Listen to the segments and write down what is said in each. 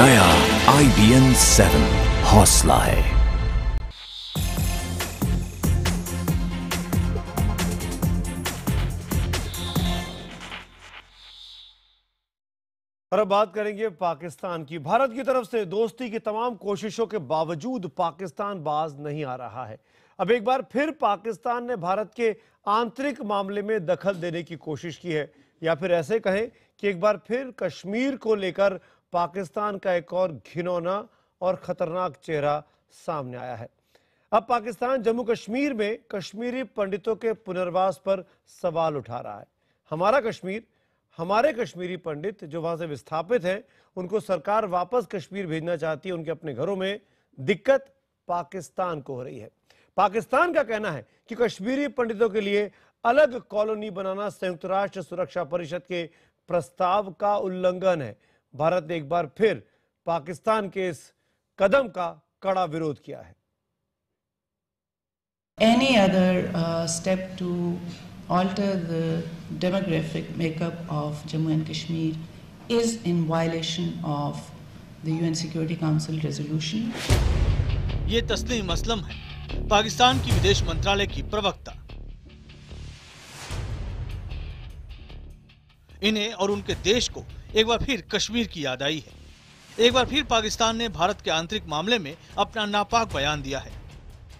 नया IBN 7 हौसला है। और अब बात करेंगे पाकिस्तान की। भारत की तरफ से दोस्ती की तमाम कोशिशों के बावजूद पाकिस्तान बाज नहीं आ रहा है। अब एक बार फिर पाकिस्तान ने भारत के आंतरिक मामले में दखल देने की कोशिश की है, या फिर ऐसे कहें कि एक बार फिर कश्मीर को लेकर पाकिस्तान का एक और घिनौना और खतरनाक चेहरा सामने आया है। अब पाकिस्तान जम्मू कश्मीर में कश्मीरी पंडितों के पुनर्वास पर सवाल उठा रहा है। हमारा कश्मीर, हमारे कश्मीरी पंडित जो वहां से विस्थापित हैं, उनको सरकार वापस कश्मीर भेजना चाहती है। उनके अपने घरों में दिक्कत पाकिस्तान को हो रही है। पाकिस्तान का कहना है कि कश्मीरी पंडितों के लिए अलग कॉलोनी बनाना संयुक्त राष्ट्र सुरक्षा परिषद के प्रस्ताव का उल्लंघन है। भारत ने एक बार फिर पाकिस्तान के इस कदम का कड़ा विरोध किया है। Any other step to alter the demographic makeup of Jammu and Kashmir is in violation of the UN Security Council resolution. ये तस्लीम असलम है, पाकिस्तान की विदेश मंत्रालय की प्रवक्ता। इन्हें और उनके देश को एक बार फिर कश्मीर की याद आई है। एक बार फिर पाकिस्तान ने भारत के आंतरिक मामले में अपना नापाक बयान दिया है।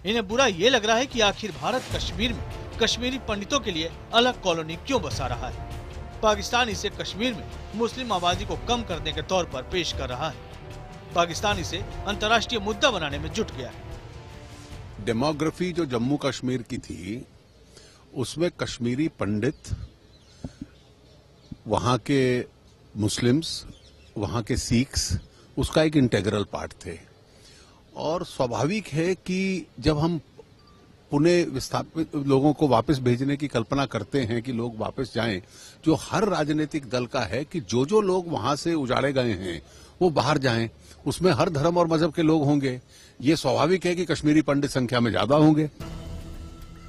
इन्हें बुरा ये लग रहा है कि आखिर भारत कश्मीर में कश्मीरी पंडितों के लिए अलग कॉलोनी क्यों बसा रहा है। पाकिस्तान इसे कश्मीर में मुस्लिम आबादी को कम करने के तौर पर पेश कर रहा है। पाकिस्तान इसे अंतर्राष्ट्रीय मुद्दा बनाने में जुट गया है। डेमोग्राफी जो जम्मू कश्मीर की थी, उसमें कश्मीरी पंडित, वहां के मुस्लिम्स, वहां के सिख्स उसका एक इंटेग्रल पार्ट थे। और स्वाभाविक है कि जब हम पुणे विस्थापित लोगों को वापस भेजने की कल्पना करते हैं कि लोग वापस जाएं, जो हर राजनीतिक दल का है कि जो लोग वहां से उजाड़े गए हैं वो बाहर जाएं, उसमें हर धर्म और मजहब के लोग होंगे। ये स्वाभाविक है कि कश्मीरी पंडित संख्या में ज्यादा होंगे।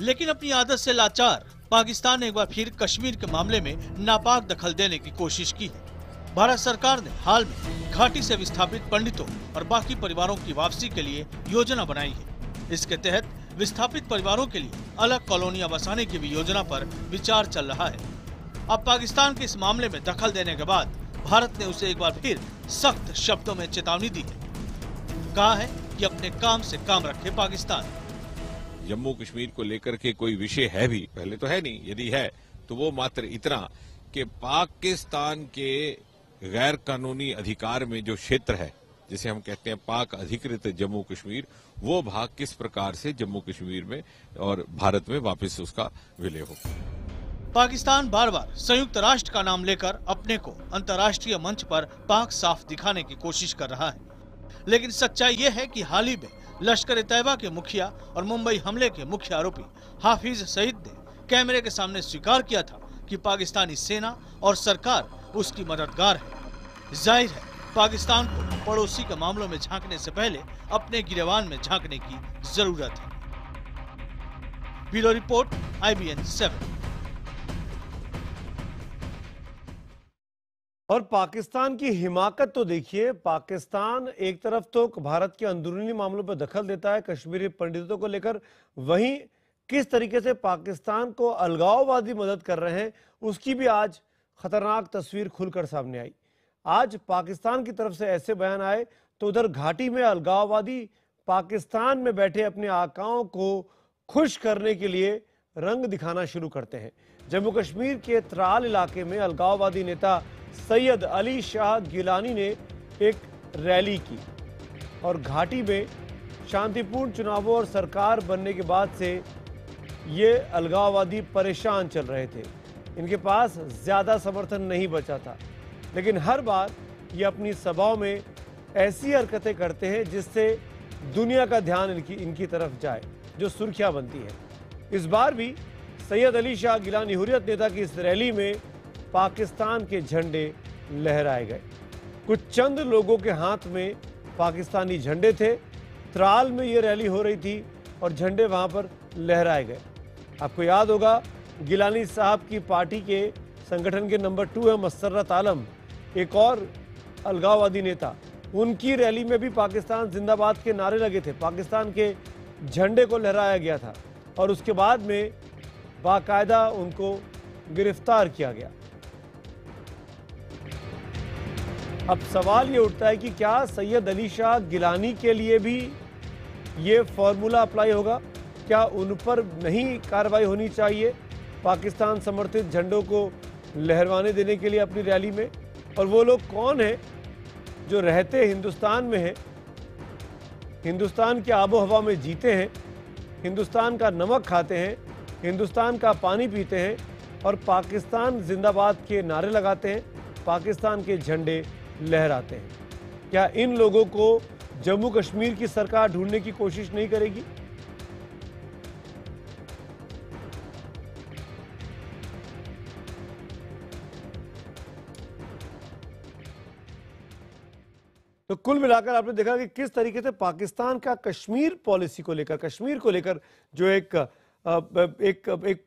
लेकिन अपनी आदत से लाचार पाकिस्तान ने एक बार फिर कश्मीर के मामले में नापाक दखल देने की कोशिश की है। भारत सरकार ने हाल में घाटी से विस्थापित पंडितों और बाकी परिवारों की वापसी के लिए योजना बनाई है। इसके तहत विस्थापित परिवारों के लिए अलग कॉलोनियां बसाने की भी योजना पर विचार चल रहा है। अब पाकिस्तान के इस मामले में दखल देने के बाद भारत ने उसे एक बार फिर सख्त शब्दों में चेतावनी दी है। कहा है कि अपने काम से काम रखे पाकिस्तान। जम्मू कश्मीर को लेकर के कोई विषय है भी, पहले तो है नहीं, यदि है तो वो मात्र इतना कि पाकिस्तान के गैर कानूनी अधिकार में जो क्षेत्र है, जिसे हम कहते हैं पाक अधिकृत जम्मू कश्मीर, वो भाग किस प्रकार से जम्मू कश्मीर में और भारत में वापस उसका विलय हो। पाकिस्तान बार बार संयुक्त राष्ट्र का नाम लेकर अपने को अंतर्राष्ट्रीय मंच पर पाक साफ दिखाने की कोशिश कर रहा है। लेकिन सच्चाई ये है कि हाल ही में लश्कर-ए-तैयबा के मुखिया और मुंबई हमले के मुख्य आरोपी हाफिज सईद ने कैमरे के सामने स्वीकार किया था कि पाकिस्तानी सेना और सरकार उसकी मददगार है। जाहिर है पाकिस्तान को पड़ोसी के मामलों में झांकने से पहले अपने गिरेबान में झांकने की जरूरत है। Bureau report IBN 7। और पाकिस्तान की हिमाकत तो देखिए। पाकिस्तान एक तरफ तो भारत के अंदरूनी मामलों पर दखल देता है कश्मीरी पंडितों को लेकर, वहीं किस तरीके से पाकिस्तान को अलगाववादी मदद कर रहे हैं उसकी भी आज खतरनाक तस्वीर खुलकर सामने आई। आज पाकिस्तान की तरफ से ऐसे बयान आए तो उधर घाटी में अलगाववादी पाकिस्तान में बैठे अपने आकाओं को खुश करने के लिए रंग दिखाना शुरू करते हैं। जम्मू कश्मीर के त्राल इलाके में अलगाववादी नेता सैयद अली शाह गिलानी ने एक रैली की और घाटी में शांतिपूर्ण चुनावों और सरकार बनने के बाद से ये अलगाववादी परेशान चल रहे थे। इनके पास ज़्यादा समर्थन नहीं बचा था, लेकिन हर बार ये अपनी सभाओं में ऐसी हरकतें करते हैं जिससे दुनिया का ध्यान इनकी तरफ जाए, जो सुर्खियां बनती है। इस बार भी सैयद अली शाह गिलानी हुर्रियत नेता की इस रैली में पाकिस्तान के झंडे लहराए गए। कुछ चंद लोगों के हाथ में पाकिस्तानी झंडे थे। त्राल में ये रैली हो रही थी और झंडे वहां पर लहराए गए। आपको याद होगा गिलानी साहब की पार्टी के संगठन के नंबर 2 है मसर्रत आलम, एक और अलगाववादी नेता। उनकी रैली में भी पाकिस्तान जिंदाबाद के नारे लगे थे, पाकिस्तान के झंडे को लहराया गया था और उसके बाद में बाकायदा उनको गिरफ्तार किया गया। अब सवाल ये उठता है कि क्या सैयद अली शाह गिलानी के लिए भी ये फॉर्मूला अप्लाई होगा? क्या उन पर नहीं कार्रवाई होनी चाहिए पाकिस्तान समर्थित झंडों को लहरवाने देने के लिए अपनी रैली में? और वो लोग कौन हैं जो रहते हिंदुस्तान में हैं, हिंदुस्तान के आबो हवा में जीते हैं, हिंदुस्तान का नमक खाते हैं, हिंदुस्तान का पानी पीते हैं और पाकिस्तान जिंदाबाद के नारे लगाते हैं, पाकिस्तान के झंडे लहराते हैं? क्या इन लोगों को जम्मू कश्मीर की सरकार ढूंढने की कोशिश नहीं करेगी? तो कुल मिलाकर आपने देखा कि किस तरीके से पाकिस्तान का कश्मीर पॉलिसी को लेकर, कश्मीर को लेकर जो एक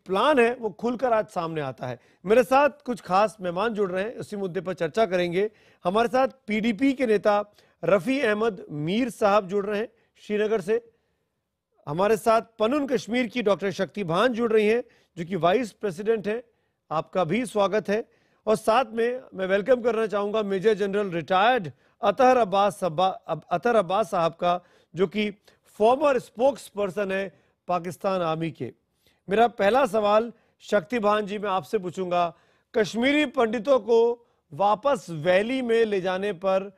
प्लान है वो खुलकर आज सामने आता है। मेरे साथ कुछ खास मेहमान जुड़ रहे हैं, उसी मुद्दे पर चर्चा करेंगे। हमारे साथ पीडीपी के नेता रफी अहमद मीर साहब जुड़ रहे हैं श्रीनगर से। हमारे साथ पनुन कश्मीर की डॉक्टर शक्ति भान जुड़ रही हैं जो कि वाइस प्रेसिडेंट है, आपका भी स्वागत है। और साथ में मैं वेलकम करना चाहूंगा major general retired Athar Abbas sahab का, जो कि फॉर्मर स्पोक्स पर्सन है पाकिस्तान आर्मी के। मेरा पहला सवाल शक्ति भान जी मैं आपसे पूछूंगा, कश्मीरी पंडितों को वापस वैली में ले जाने पर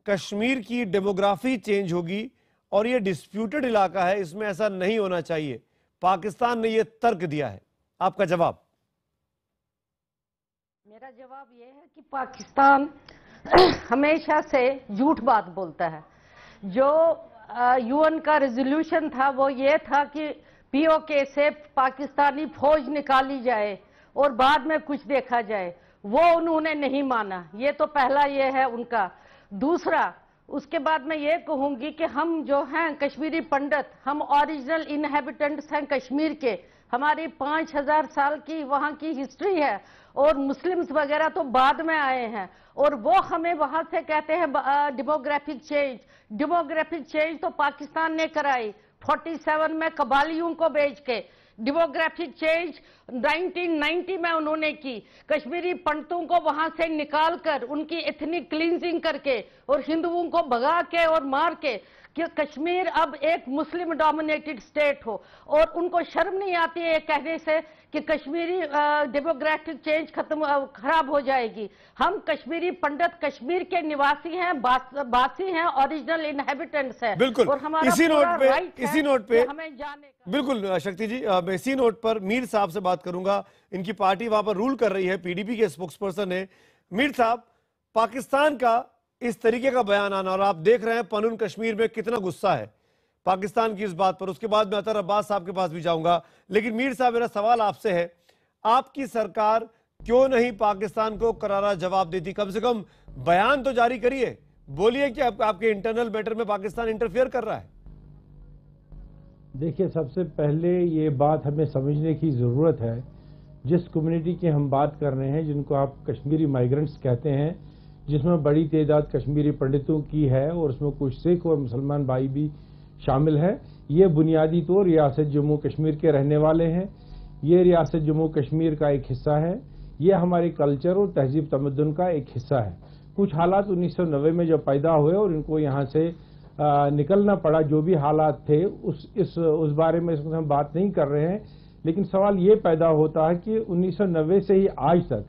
कश्मीर की डेमोग्राफी चेंज होगी और ये डिस्प्यूटेड इलाका है, इसमें ऐसा नहीं होना चाहिए, पाकिस्तान ने ये तर्क दिया है, आपका जवाब? मेरा जवाब ये है कि पाकिस्तान हमेशा से झूठ बात बोलता है। जो यूएन का रेजोल्यूशन था वो ये था कि पीओके से पाकिस्तानी फौज निकाली जाए और बाद में कुछ देखा जाए, वो उन्होंने नहीं माना। ये तो पहला ये है उनका। दूसरा, उसके बाद मैं ये कहूंगी कि हम जो हैं कश्मीरी पंडित, हम ओरिजिनल इनहेबिटेंट्स हैं कश्मीर के। हमारी 5000 साल की वहाँ की हिस्ट्री है और मुस्लिम्स वगैरह तो बाद में आए हैं और वो हमें वहां से कहते हैं डेमोग्राफिक चेंज। डेमोग्राफिक चेंज तो पाकिस्तान ने कराई 47 में कबालियों को बेच के। डेमोग्राफिक चेंज 1990 में उन्होंने की, कश्मीरी पंडितों को वहां से निकालकर उनकी एथनिक क्लींजिंग करके और हिंदुओं को भगा के और मार के कि कश्मीर अब एक मुस्लिम डोमिनेटेड स्टेट हो। और उनको शर्म नहीं आती है कहने से कि कश्मीरी डेमोग्राफिक चेंज खराब हो जाएगी। हम कश्मीरी पंडित कश्मीर के निवासी हैं, बासी हैं, ओरिजिनल इनहेबिटेंट्स हैं। बिल्कुल, और हमारा इसी नोट पे हमें जाने का। बिल्कुल शक्ति जी, मैं इसी नोट पर मीर साहब से बात करूंगा। इनकी पार्टी वहां पर रूल कर रही है, पीडीपी के स्पोक्स पर्सन है। मीर साहब, पाकिस्तान का इस तरीके का बयान आना, और आप देख रहे हैं पनुन कश्मीर में कितना गुस्सा है पाकिस्तान की इस बात पर, उसके बाद मैं अतहर अब्बास साहब के पास भी जाऊंगा। लेकिन मीर साहब, मेरा सवाल आपसे है, आपकी सरकार क्यों नहीं पाकिस्तान को करारा जवाब देती? कम से कम बयान तो जारी करिए, बोलिए कि आपके इंटरनल मैटर में पाकिस्तान इंटरफेयर कर रहा है। देखिए, सबसे पहले ये बात हमें समझने की ज़रूरत है, जिस कम्युनिटी की हम बात कर रहे हैं, जिनको आप कश्मीरी माइग्रेंट्स कहते हैं, जिसमें बड़ी तादाद कश्मीरी पंडितों की है और उसमें कुछ सिख और मुसलमान भाई भी शामिल है। ये बुनियादी तौर रियासत जम्मू कश्मीर के रहने वाले हैं। ये रियासत जम्मू कश्मीर का एक हिस्सा है। ये हमारे कल्चर और तहजीब तमद्दुन का एक हिस्सा है। कुछ हालात 1990 में जब पैदा हुए और इनको यहाँ से निकलना पड़ा, जो भी हालात थे उस बारे में इसमें हम बात नहीं कर रहे हैं। लेकिन सवाल ये पैदा होता है कि 1990 से ही आज तक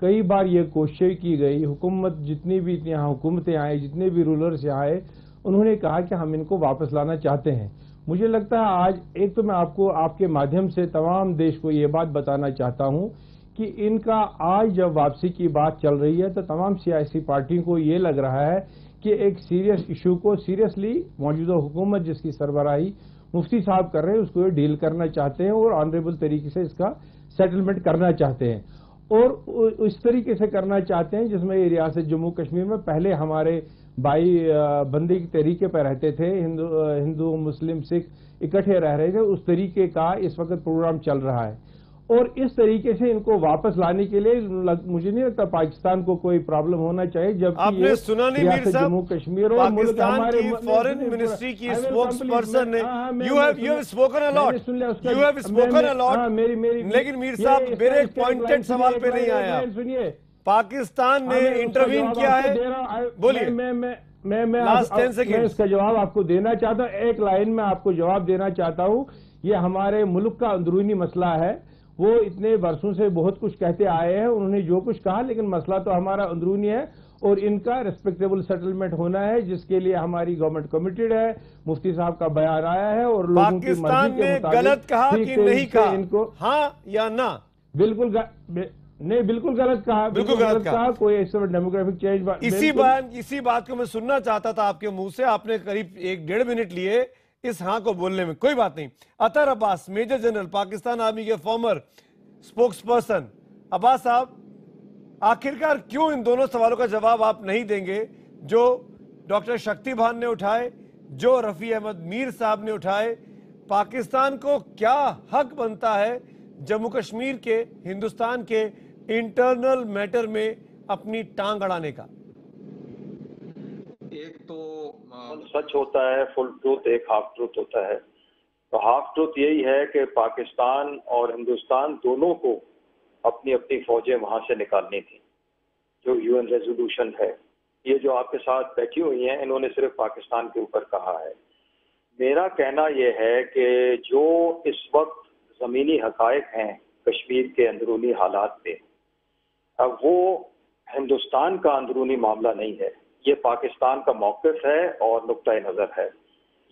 कई बार ये कोशिश की गई, हुकूमत जितनी भी यहाँ हुकूमतें आए, जितने भी रूलर्स यहाँ आए, उन्होंने कहा कि हम इनको वापस लाना चाहते हैं। मुझे लगता है आज एक तो मैं आपको आपके माध्यम से तमाम देश को ये बात बताना चाहता हूँ कि इनका आज जब वापसी की बात चल रही है तो तमाम सियासी पार्टियों को ये लग रहा है कि एक सीरियस इशू को सीरियसली मौजूदा हुकूमत जिसकी सरबराही मुफ्ती साहब कर रहे हैं उसको ये डील करना चाहते हैं और ऑनरेबल तरीके से इसका सेटलमेंट करना चाहते हैं और इस तरीके से करना चाहते हैं जिसमें ये रियासत जम्मू कश्मीर में पहले हमारे भाई बंदी के तरीके पर रहते थे, हिंदू मुस्लिम सिख इकट्ठे रह रहे थे, उस तरीके का इस वक्त प्रोग्राम चल रहा है। और इस तरीके से इनको वापस लाने के लिए मुझे नहीं लगता पाकिस्तान को कोई प्रॉब्लम होना चाहिए। जब आपने सुना नहीं मीर साहब, जम्मू कश्मीर और पाकिस्तान की फॉरेन मिनिस्ट्री की स्पोक्स पर्सन ने you have spoken a lot, you have spoken a lot, लेकिन मीर साहब मेरे एक पॉइंटेड सवाल पे नहीं आया। सुनिए, पाकिस्तान ने इंटरवीन किया है, बोलिए। मैं इसका जवाब आपको देना चाहता हूँ, एक लाइन में आपको जवाब देना चाहता हूँ। ये हमारे मुल्क का अंदरूनी मसला है, वो इतने वर्षों से बहुत कुछ कहते आए हैं, उन्होंने जो कुछ कहा, लेकिन मसला तो हमारा अंदरूनी है और इनका रेस्पेक्टेबल सेटलमेंट होना है, जिसके लिए हमारी गवर्नमेंट कमिटेड है। मुफ्ती साहब का बयान आया है और लोगों की मर्जी के मुताबिक गलत कहा कि नहीं कहा, इनको हाँ या ना? बिल्कुल नहीं, बिल्कुल गलत कहा, बिल्कुल गलत कहा। कोई ऐसा डेमोग्राफिक चेंज इसी बात को मैं सुनना चाहता था आपके मुंह से। आपने करीब 1-1.5 मिनट लिए इस हाँ को बोलने में, कोई बात नहीं। Athar Abbas, major general, Pakistan army के फॉर्मर स्पोक्स पर्सन। अब्बास साहब, आखिरकार क्यों इन दोनों सवालों का जवाब आप नहीं देंगे जो डॉक्टर शक्ति भान ने उठाए, जो रफी अहमद मीर साहब ने उठाए? पाकिस्तान को क्या हक बनता है जम्मू कश्मीर के, हिंदुस्तान के इंटरनल मैटर में अपनी टांग अड़ाने का? एक तो सच होता है, फुल ट्रूथ, एक हाफ ट्रूथ होता है। तो हाफ ट्रूथ यही है कि पाकिस्तान और हिंदुस्तान दोनों को अपनी अपनी फौजें वहां से निकालनी थी। जो यूएन रेजोल्यूशन है, ये जो आपके साथ बैठी हुई हैं, इन्होंने सिर्फ पाकिस्तान के ऊपर कहा है। मेरा कहना यह है कि जो इस वक्त जमीनी हकायक हैं कश्मीर के अंदरूनी हालात पे, अब वो हिंदुस्तान का अंदरूनी मामला नहीं है, ये पाकिस्तान का मौक़िफ़ है और नुक्ता नज़र है।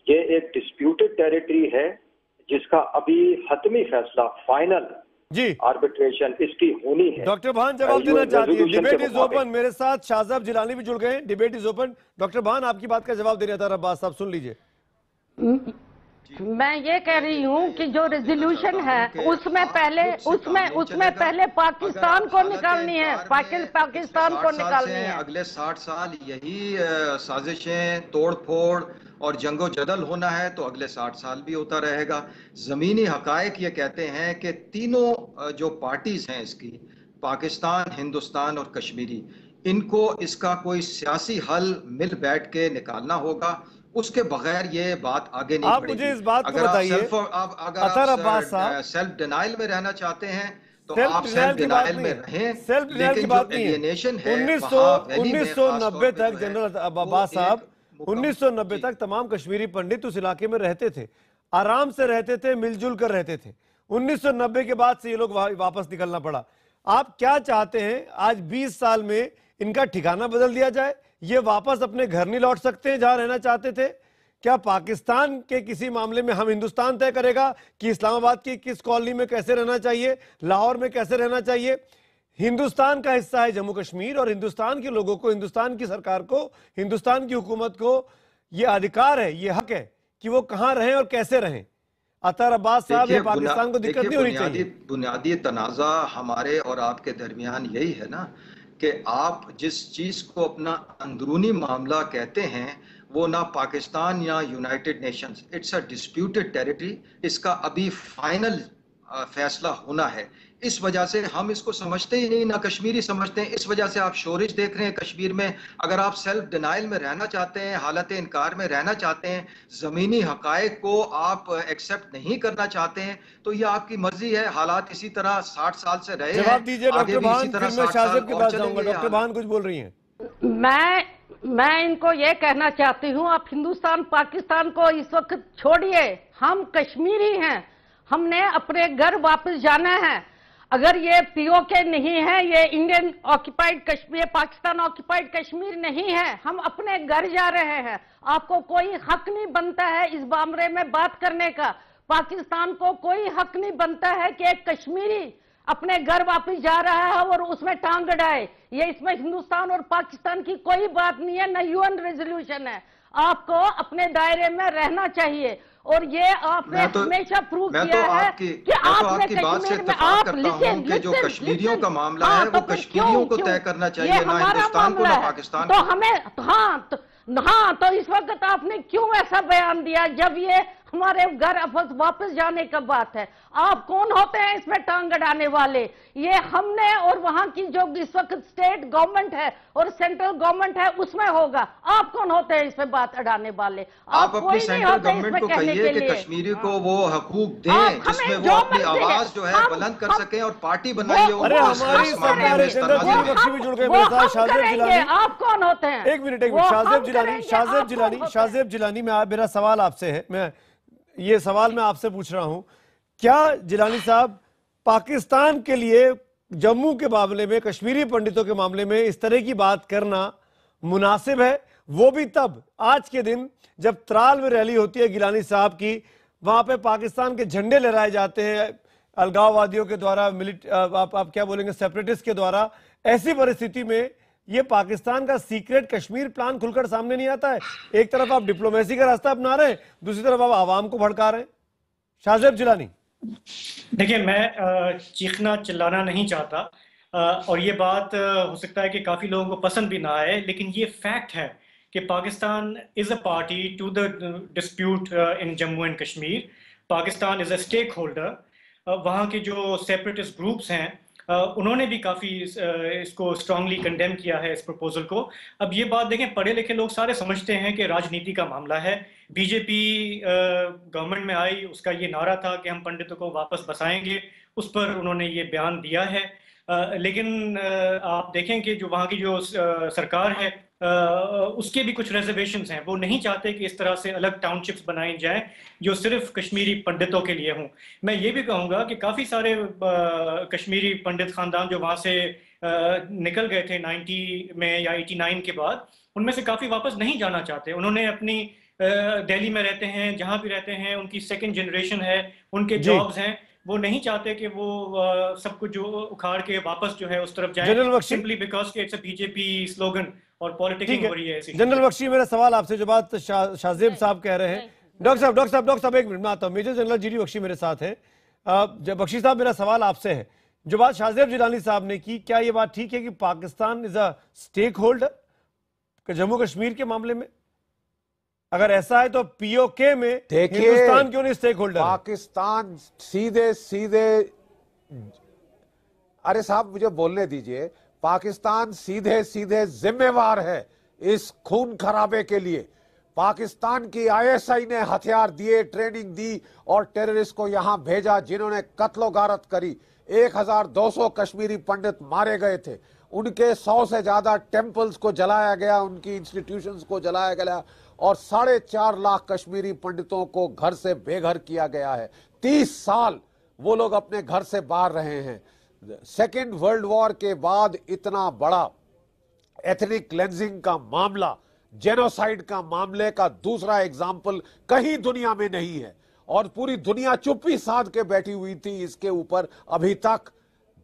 ये एक डिस्प्यूटेड टेरिटरी है जिसका अभी हतमी फैसला, फाइनल जी आर्बिट्रेशन इसकी होनी है। डॉक्टर भान जवाब देना चाहती है। Debate is open. मेरे साथ शाहज़ाब जिलानी भी जुड़ गए हैं। Debate is open. डॉक्टर भान, आपकी बात का जवाब दे रहा था अब्बास साहब, सुन लीजिए। मैं ये कह रही हूँ कि जो रेजोल्यूशन है उसमें पहले पाकिस्तान को निकालनी है, पाकिस्तान को निकालनी है। अगले 60 साल यही साजिशें, तोड़ फोड़ और जंगो जदल होना है, तो अगले 60 साल भी होता रहेगा। जमीनी हकायक ये कहते हैं कि तीनों जो पार्टीज हैं इसकी, पाकिस्तान, हिंदुस्तान और कश्मीरी, इनको इसका कोई सियासी हल मिल बैठ के निकालना होगा। उसके बगैर ये बात आगे नहीं बढ़ेगी। आप मुझे इस बात को बताइए, अगर आप सेल्फ डिनाइल में रहना चाहते हैं तो आप सेल्फ डिनाइल में रहें। सेल्फ डिनाइल की बात नहीं है। 1990 तक जनरल अब्बास साहब, 1990 तक तमाम कश्मीरी पंडित उस इलाके में रहते थे, आराम से रहते थे, मिलजुल कर रहते थे। 1990 के बाद से ये लोग वापस निकलना पड़ा। आप क्या चाहते हैं, आज 20 साल में इनका ठिकाना बदल दिया जाए? ये वापस अपने घर नहीं लौट सकते हैं जहां रहना चाहते थे? क्या पाकिस्तान के किसी मामले में हम हिंदुस्तान तय करेगा कि इस्लामाबाद की किस कॉलोनी में कैसे रहना चाहिए, लाहौर में कैसे रहना चाहिए? हिंदुस्तान का हिस्सा है जम्मू कश्मीर और हिंदुस्तान के लोगों को, हिंदुस्तान की सरकार को, हिंदुस्तान की हुकूमत को यह अधिकार है, यह हक है कि वो कहां रहें और कैसे रहें। अतर अब्बास साहब, ये पाकिस्तान को दिक्कत नहीं होनी चाहिए। बुनियादी तनाज़ा हमारे और आपके दरमियान यही है ना कि आप जिस चीज को अपना अंदरूनी मामला कहते हैं वो ना पाकिस्तान या United Nations, it's a disputed territory, इसका अभी फाइनल फैसला होना है। इस वजह से हम इसको समझते ही नहीं, ना कश्मीरी समझते हैं। इस वजह से आप शोरिश देख रहे हैं कश्मीर में। अगर आप सेल्फ डिनाइल में रहना चाहते हैं, हालत इनकार में रहना चाहते हैं, जमीनी हकायक को आप एक्सेप्ट नहीं करना चाहते हैं, तो ये आपकी मर्जी है। हालात इसी तरह 60 साल से रहे। जवाब दीजिए डॉक्टर भान, फिर मैं शाहज़ाब के पास जाऊंगा। डॉक्टर भान कुछ बोल रही हैं। मैं इनको ये कहना चाहती हूँ, आप हिंदुस्तान पाकिस्तान को इस वक्त छोड़िए, हम कश्मीरी हैं, हमने अपने घर वापस जाना है। अगर ये पीओके नहीं है, ये Indian occupied Kashmir, Pakistan occupied Kashmir नहीं है, हम अपने घर जा रहे हैं। आपको कोई हक नहीं बनता है इस मामले में बात करने का। पाकिस्तान को कोई हक नहीं बनता है कि एक कश्मीरी अपने घर वापस जा रहा है और उसमें टांग अड़ाए। ये इसमें हिंदुस्तान और पाकिस्तान की कोई बात नहीं है, न यूएन रेजोल्यूशन है। आपको अपने दायरे में रहना चाहिए और ये आपने हमेशा प्रूव किया है कि आपने कश्मीर में आप जो कश्मीरियों का मामला है वो कश्मीरियों को तय करना चाहिए, ना हिंदुस्तान को, ना पाकिस्तान को। तो हमें तो इस वक्त आपने क्यों ऐसा बयान दिया जब ये हमारे घर वापस जाने का बात है। आप कौन होते हैं इसमें टांग अड़ाने वाले? ये हमने और वहां की जो इस वक्त स्टेट गवर्नमेंट है और सेंट्रल गवर्नमेंट है उसमें होगा। आप कौन होते हैं इसमें बात अड़ाने वाले? आप अपनी सेंट्रल गवर्नमेंट को कहिए कि कश्मीरी को वो हकूक दें जिसमें वो अपनी आवाज जो है बुलंद कर सके और पार्टी बनाइए। अरे हमारी सरकार है, जिलानी बख्शी भी जुड़ गए मेरे साथ। शाहजेब जिलानी, आप कौन होते हैं? एक मिनट शाहजेब जिलानी, मेरा सवाल आपसे है, मैं ये सवाल मैं आपसे पूछ रहा हूं, क्या जिलानी साहब पाकिस्तान के लिए जम्मू के मामले में, कश्मीरी पंडितों के मामले में इस तरह की बात करना मुनासिब है? वो भी तब आज के दिन जब त्राल में रैली होती है गिलानी साहब की, वहां पे पाकिस्तान के झंडे लहराए जाते हैं अलगाववादियों के द्वारा, आप क्या बोलेंगे, सेपरेटिस्ट के द्वारा। ऐसी परिस्थिति में ये पाकिस्तान का सीक्रेट कश्मीर प्लान खुलकर सामने नहीं आता है। एक तरफ आप डिप्लोमेसी का रास्ता अपना रहे हैं, दूसरी तरफ आप आवाम को भड़का रहे हैं। शाहजेब जिलानी, देखिए, मैं चीखना चिल्लाना नहीं चाहता और ये बात हो सकता है कि काफी लोगों को पसंद भी ना आए, लेकिन ये फैक्ट है कि Pakistan is a party to the dispute in Jammu and Kashmir. Pakistan is a stakeholder. वहाँ के जो सेपरेटिस्ट ग्रुप्स हैं उन्होंने भी काफ़ी इसको स्ट्रांगली कंडेम किया है, इस प्रपोजल को। अब ये बात देखें, पढ़े लिखे लोग सारे समझते हैं कि राजनीति का मामला है। बीजेपी गवर्नमेंट में आई, उसका ये नारा था कि हम पंडितों को वापस बसाएंगे, उस पर उन्होंने ये बयान दिया है। लेकिन आप देखें कि जो वहाँ की जो सरकार है उसके भी कुछ रिजर्वेशंस हैं। वो नहीं चाहते कि इस तरह से अलग टाउनशिप्स बनाई जाएं जो सिर्फ कश्मीरी पंडितों के लिए हों। मैं ये भी कहूँगा कि काफ़ी सारे कश्मीरी पंडित खानदान जो वहाँ से निकल गए थे 90 में या 89 के बाद, उनमें से काफ़ी वापस नहीं जाना चाहते। उन्होंने अपनी दिल्ली में रहते हैं, जहाँ भी रहते हैं उनकी सेकेंड जनरेशन है, उनके जॉब्स हैं। वो नहीं चाहते कि वो सब कुछ जो उखाड़ के वापस जो है उस तरफ जाए, सिंपली बिकॉज कि इट्स अ बीजेपी स्लोगन और पॉलिटिक्स हो रही है। जनरल बख्शी, मेरा सवाल आपसे, जो बात शाहजेब साहब कह रहे हैं, डॉक्टर साहब एक मिनट में आता हूं। मेजर जनरल जीडी बख्शी मेरे साथ हैं। बख्शी साहब, मेरा सवाल आपसे है, जो बात शाहजेब जिलानी साहब ने की, क्या ये बात ठीक है कि Pakistan is a stakeholder Jammu Kashmir के मामले में? अगर ऐसा है तो पीओके में हिंदुस्तान क्यों नहीं स्टेक होल्डर? पाकिस्तान सीधे अरे साहब मुझे बोलने दीजिए। पाकिस्तान सीधे जिम्मेवार है इस खून खराबे के लिए। पाकिस्तान की आईएसआई ने हथियार दिए, ट्रेनिंग दी और टेररिस्ट को यहां भेजा जिन्होंने कत्लो गारत करी। 1200 कश्मीरी पंडित मारे गए थे, उनके 100 से ज्यादा टेम्पल्स को जलाया गया, उनकी इंस्टीट्यूशंस को जलाया गया और 4.5 लाख कश्मीरी पंडितों को घर से बेघर किया गया है। 30 साल वो लोग अपने घर से बाहर रहे हैं। सेकेंड वर्ल्ड वॉर के बाद इतना बड़ा एथनिक क्लेंजिंग का मामला, जेनोसाइड का मामले का दूसरा एग्जाम्पल कहीं दुनिया में नहीं है और पूरी दुनिया चुप्पी साध के बैठी हुई थी इसके ऊपर। अभी तक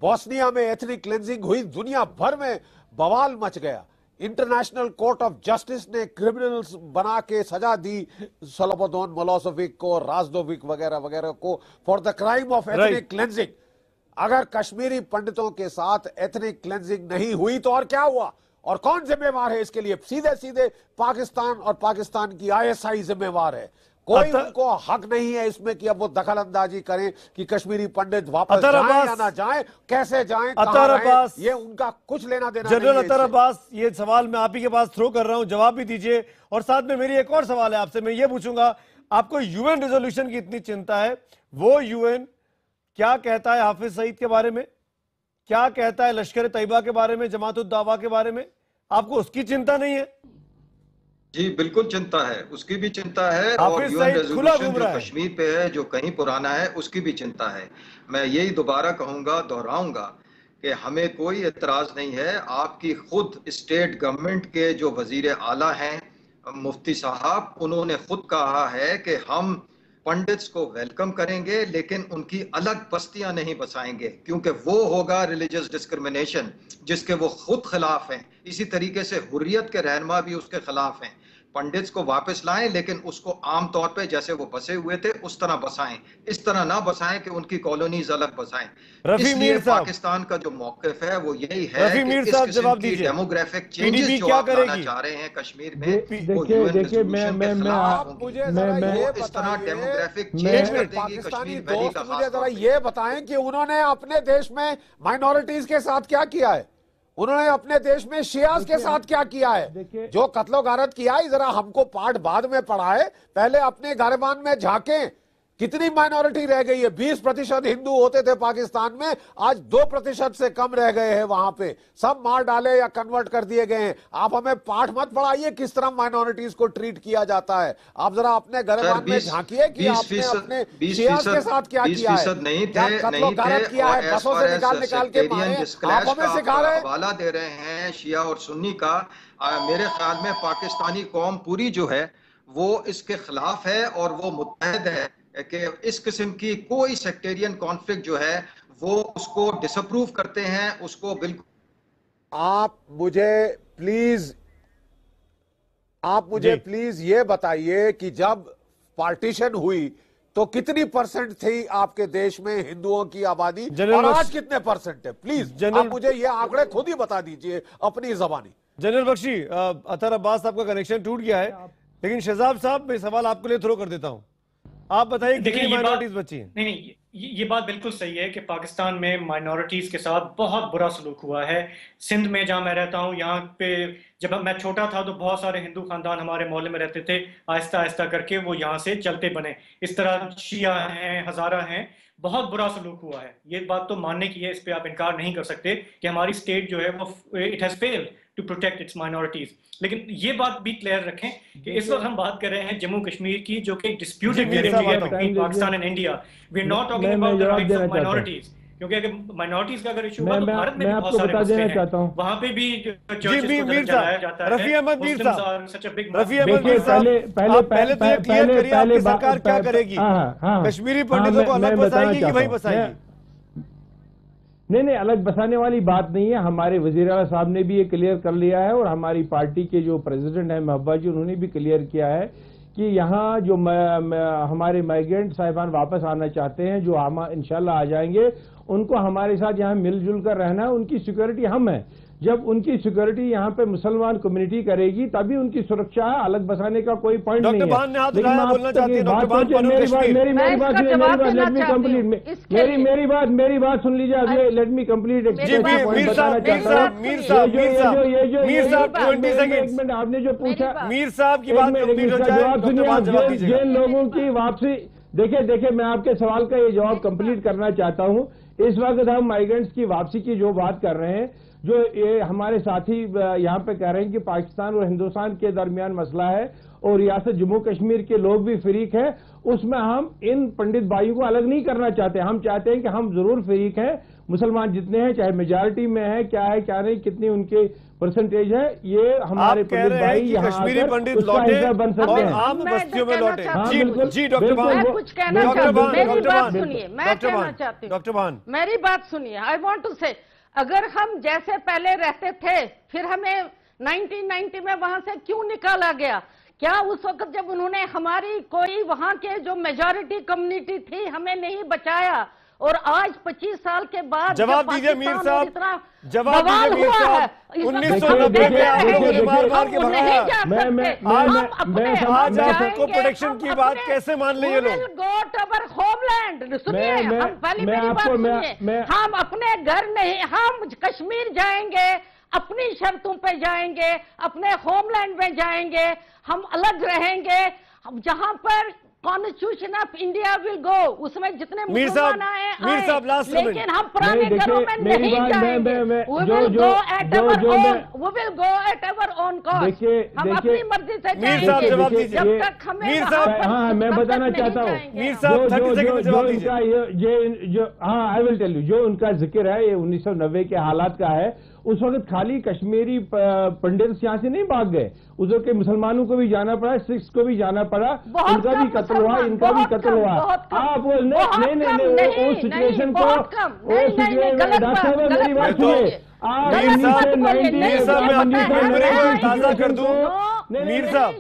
बोस्निया में एथनिक क्लेंजिंग हुई, दुनिया भर में बवाल मच गया। इंटरनेशनल कोर्ट ऑफ जस्टिस ने क्रिमिनल्स बना के सजा दी स्लोबोदान मिलोसेविक को, राजदोविक वगैरह वगैरह को for the crime of ethnic cleansing. अगर कश्मीरी पंडितों के साथ एथनिक क्लेंजिंग नहीं हुई तो और क्या हुआ? और कौन जिम्मेवार है इसके लिए? सीधे पाकिस्तान और पाकिस्तान की आईएसआई जिम्मेवार है। कोई उनको हक नहीं है इसमें कि अब वो दखल अंदाजी करें कि कश्मीरी पंडित वापस जाएं या ना जाएं, कैसे जाएं, कहां रहें, ये उनका कुछ लेना देना नहीं है। जनरल अतर अब्बास, ये सवाल मैं आप ही के पास थ्रो कर रहा हूं, जवाब भी दीजिए। और साथ में मेरी एक और सवाल है आपसे, मैं ये पूछूंगा, आपको यूएन रेजोल्यूशन की इतनी चिंता है, वो यूएन क्या कहता है हाफिज सईद के बारे में, क्या कहता है लश्कर तैयबा के बारे में, जमात उद दावा के बारे में? आपको उसकी चिंता नहीं है? जी बिल्कुल चिंता है, उसकी भी चिंता है और यूएन रेजोल्यूशन जो कश्मीर पे है, जो कहीं पुराना है, उसकी भी चिंता है। मैं यही दोबारा कहूंगा, दोहराऊंगा कि हमें कोई एतराज नहीं है। आपकी खुद स्टेट गवर्नमेंट के जो वजीर आला हैं मुफ्ती साहब, उन्होंने खुद कहा है कि हम पंडित्स को वेलकम करेंगे लेकिन उनकी अलग बस्तियां नहीं बसाएंगे, क्योंकि वो होगा रिलीजियस डिस्क्रिमिनेशन जिसके वो खुद खिलाफ हैं। इसी तरीके से हुर्रियत के रहनुमा भी उसके खिलाफ हैं। पंडित्स को वापस लाएं, लेकिन उसको आम तौर पे जैसे वो बसे हुए थे उस तरह बसाएं, इस तरह ना बसाएं कि उनकी कॉलोनीज अलग बसाएं। इसलिए पाकिस्तान का जो मौक़िफ़ है वो यही है कि इस किस्म की डेमोग्राफिक चेंजेस जो आप लाना चाह रहे हैं कश्मीर में, वो यूएन रेज़ोल्यूशन के खिलाफ होंगी। वो इस तरह डेमोग्राफिक चेंज कर देंगी कश्मीर वैली का। मुझे जरा ये बताएं कि उन्होंने अपने देश में माइनॉरिटीज के साथ क्या किया है, उन्होंने अपने देश में शियाज के साथ क्या किया है, जो कत्लो गारत किया है। जरा हमको पाठ बाद में पढ़ाए, पहले अपने गरबान में झांकें। कितनी माइनॉरिटी रह गई है? 20% हिंदू होते थे पाकिस्तान में, आज 2% से कम रह गए हैं। वहां पे सब मार डाले या कन्वर्ट कर दिए गए हैं। आप हमें पाठ मत पढ़ाइए किस तरह माइनॉरिटीज को ट्रीट किया जाता है। आप जरा अपने गरबान में झांकिए कि आपने अपने शियाज के साथ क्या किया है, क्या कत्लो गारत किया है, बसों से निकाल के मारे। आप हमें सिखा रहे हैं, हवाला दे रहे हैं शिया और सुन्नी का। मेरे ख्याल में पाकिस्तानी कौम पूरी जो है वो इसके खिलाफ है और वो मुत्तहद है कि इस किस्म की कोई सेक्टेरियन कॉन्फ्लिक्ट जो है वो उसको डिसअप्रूव करते हैं, उसको बिल्कुल। आप मुझे प्लीज ये बताइए कि जब पार्टीशन हुई तो कितनी परसेंट थी आपके देश में हिंदुओं की आबादी और आज कितने परसेंट है? प्लीज आप मुझे ये आंकड़े खुद ही बता दीजिए अपनी जबानी। जनरल बख्शी, अतर अब्बास साहब का कनेक्शन टूट गया है, लेकिन शहजाद साहब मैं सवाल आपके लिए थ्रो कर देता हूं। आप बताइए कितनी माइनॉरिटीज बची हैं? नहीं, ये बात बिल्कुल सही है कि पाकिस्तान में माइनॉरिटीज के साथ बहुत बुरा सलूक हुआ है। सिंध में जहां मैं रहता हूं, यहाँ पे जब मैं छोटा था तो बहुत सारे हिंदू खानदान हमारे मोहल्ले में रहते थे। आहिस्ता आहिस्ता करके वो यहाँ से चलते बने। इस तरह शिया हैं, हजारा हैं, बहुत बुरा सलूक हुआ है। ये बात तो मानने की है, इस पे आप इनकार नहीं कर सकते कि हमारी स्टेट जो है वो it has failed to protect its minorities. लेकिन ये बात भी क्लियर रखें कि इस वक्त हम बात कर रहे हैं जम्मू कश्मीर की, जो कि डिस्प्यूटेड टेरिटरी है between Pakistan and India. We are not talking about the rights of minorities, क्योंकि अगर माइनॉरिटीज का अगर इशू हुआ तो भारत में भी बहुत सारे मसले हैं, वहां पे भी चर्चेस को चलाया जाता है। रफी अहमद मीर साहब, पहले तो ये क्लियर करिए आपकी सरकार क्या करेगी? कश्मीरी पंडितों को अलग बसाएगी कि वहीं बसाएगी? नहीं, अलग बसाने वाली बात नहीं है। हमारे वजीर आला साहब ने भी ये क्लियर कर लिया है और हमारी पार्टी के जो प्रेसिडेंट हैं महबूबा जी, उन्होंने भी क्लियर किया है कि यहाँ जो हमारे माइग्रेंट साहिबान वापस आना चाहते हैं, जो हम इंशाल्लाह आ जाएंगे, उनको हमारे साथ यहाँ मिलजुल कर रहना है। उनकी सिक्योरिटी हम है। जब उनकी सिक्योरिटी यहाँ पे मुसलमान कम्युनिटी करेगी तभी उनकी सुरक्षा है। अलग बसाने का कोई पॉइंट नहीं है। मेरी बात सुन लीजिए, लेट मी कंप्लीट। आपने जो पूछा मीर साहब की बात जिन लोगों की वापसी, देखिए मैं आपके सवाल का ये जवाब कंप्लीट करना चाहता हूँ। इस वक्त हम माइग्रेंट्स की वापसी की जो बात कर रहे हैं, जो ये हमारे साथी यहाँ पे कह रहे हैं कि पाकिस्तान और हिंदुस्तान के दरमियान मसला है और रियासत जम्मू कश्मीर के लोग भी फरीक हैं, उसमें हम इन पंडित भाइयों को अलग नहीं करना चाहते। हम चाहते हैं कि हम जरूर फरीक हैं, मुसलमान जितने हैं, चाहे मेजॉरिटी में है, क्या है क्या नहीं, कितनी उनके परसेंटेज है, ये हमारे पंडित भाई यहाँ कश्मीरी पंडित लौटे बन सकते हैं, आम बस्तियों में लौटे। जी डॉक्टर भान, कुछ कहना चाहती हूँ, मेरी बात सुनिए। मैं कहना चाहती हूँ, डॉक्टर भान मेरी बात सुनिए। आई वांट टू से, अगर हम जैसे पहले रहते थे, फिर हमें 1990 में वहां से क्यों निकाला गया? क्या उस वक्त जब उन्होंने हमारी कोई वहां के जो मेजॉरिटी कम्युनिटी थी हमें नहीं बचाया? और आज 25 साल के बाद जवाब दीजिए मीर साहब, जवाब दीजिए मीर साहब। 1990 में आप लोगों ने मार के भगाया, आज आपको प्रोटेक्शन की बात कैसे मान ली ये लोग? Go to our homeland. सुनिए, हम पहले मेरी बात सुनिए। हम अपने घर नहीं, हम कश्मीर जाएंगे, अपनी शर्तों पे जाएंगे, अपने होमलैंड में जाएंगे, हम अलग रहेंगे। जहां पर constitution of India will go, उसमें जितने मुसलमान आए, लेकिन हम पुराने घरों में नहीं जाएंगे। We will go at our own cost। हम अपनी मर्जी से जाएंगे जब तक हमें। हाँ, मैं बताना चाहता हूँ मीर साहब, हाँ आई विल टेल यू, जो उनका जिक्र है ये 1990 के हालात का है। उस वक्त खाली कश्मीरी पंडित यहाँ से नहीं भाग गए, उस वक्त के मुसलमानों को भी जाना पड़ा, सिख्स को भी जाना पड़ा, उनका भी कत्ल हुआ, इनका भी कत्ल हुआ। आप वो नहीं उस सिचुएशन को, डॉक्टर साहब मेरी बात सुनिए, ताज़ा कर दूं, मीर साहब,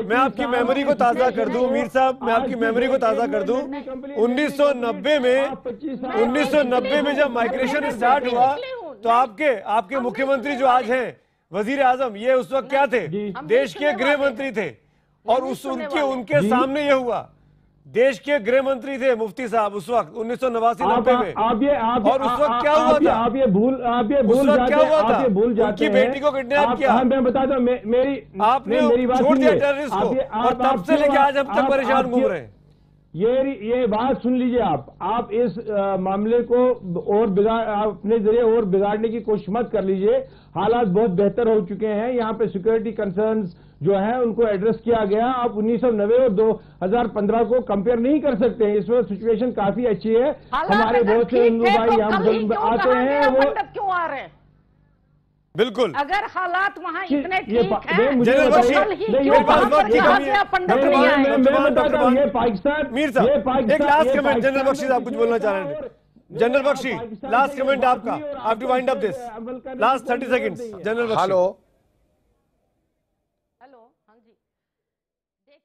मैं आपकी मेमोरी को ताजा कर दूं। मीर साहब, मैं आपकी मेमोरी को ताजा कर दूं। 1990 में जब माइग्रेशन स्टार्ट हुआ तो आपके मुख्यमंत्री जो आज हैं वजीर आजम, ये उस वक्त क्या थे? देश के गृह मंत्री थे। और उनके सामने ये हुआ। देश के गृह मंत्री थे मुफ्ती साहब उस वक्त 1989-90 में। और उस वक्त क्या हुआ था? आप ये भूल जाते हैं। उनकी बेटी को किडनैप किया। मैं बताता हूँ, आपने छोड़ दिया टेररिस्ट को, और तब से लेकर आज हम तक परेशान घूम रहे हैं। ये बात सुन लीजिए। आप इस मामले को और अपने जरिए और बिगाड़ने की कोशिश मत कर लीजिए। हालात बहुत बेहतर हो चुके हैं। यहाँ पे सिक्योरिटी कंसर्न्स जो है उनको एड्रेस किया गया। आप 1990 और 2015 को कंपेयर नहीं कर सकते हैं। इस वक्त सिचुएशन काफी अच्छी है। हमारे बहुत से हिंदू भाई यहाँ आते हैं, वो क्यों आ रहे हैं? बिल्कुल, अगर हालात वहाँ इतने ठीक हैं, पाकिस्तान। मीर साहब, एक लास्ट कमेंट। जनरल बख्शी साहब कुछ बोलना चाह रहे हैं। जनरल बख्शी, लास्ट कमेंट आपका। Have to wind up this. Last 30 seconds. General Bakshi. Hello,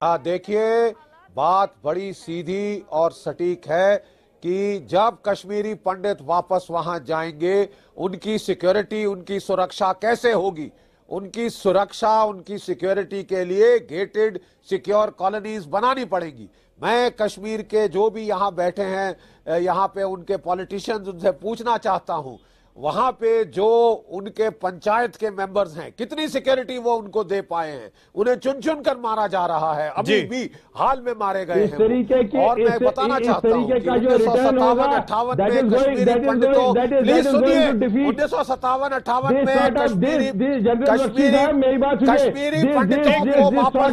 हाँ, देखिए, बात बड़ी सीधी और सटीक है कि जब कश्मीरी पंडित वापस वहां जाएंगे, उनकी सिक्योरिटी, उनकी सुरक्षा कैसे होगी? उनकी सुरक्षा, उनकी सिक्योरिटी के लिए गेटेड सिक्योर कॉलोनीज बनानी पड़ेंगी। मैं कश्मीर के जो भी यहाँ बैठे हैं, यहाँ पे उनके पॉलिटिशियंस, उनसे पूछना चाहता हूँ, वहां पे जो उनके पंचायत के मेंबर्स हैं, कितनी सिक्योरिटी वो उनको दे पाए हैं? उन्हें चुन चुन कर मारा जा रहा है, अभी भी हाल में मारे गए हैं। और मैं बताना चाहता हूँ कि 1957-58 में कश्मीरी पंडितों, प्लीज सुनिए, 1957-58 में कश्मीरी पंडितों को वापस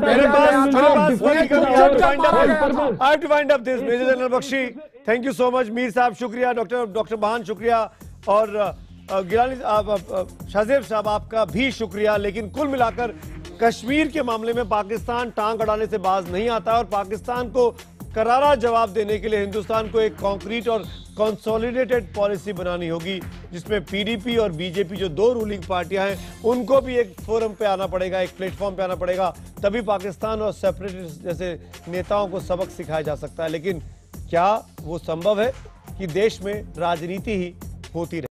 major general Bakshi, thank you so much. Mir sahab शुक्रिया, डॉक्टर बहान शुक्रिया, और गिलानी शाहजेब साहब आपका भी शुक्रिया। लेकिन कुल मिलाकर कश्मीर के मामले में पाकिस्तान टांग अड़ाने से बाज नहीं आता, और पाकिस्तान को करारा जवाब देने के लिए हिंदुस्तान को एक कॉन्क्रीट और कंसोलिडेटेड पॉलिसी बनानी होगी, जिसमें पीडीपी और बीजेपी जो दो रूलिंग पार्टियां हैं, उनको भी एक फोरम पे आना पड़ेगा, एक प्लेटफॉर्म पे आना पड़ेगा। तभी पाकिस्तान और सेपरेटिस्ट जैसे नेताओं को सबक सिखाया जा सकता है। लेकिन क्या वो संभव है कि देश में राजनीति ही होती रहे?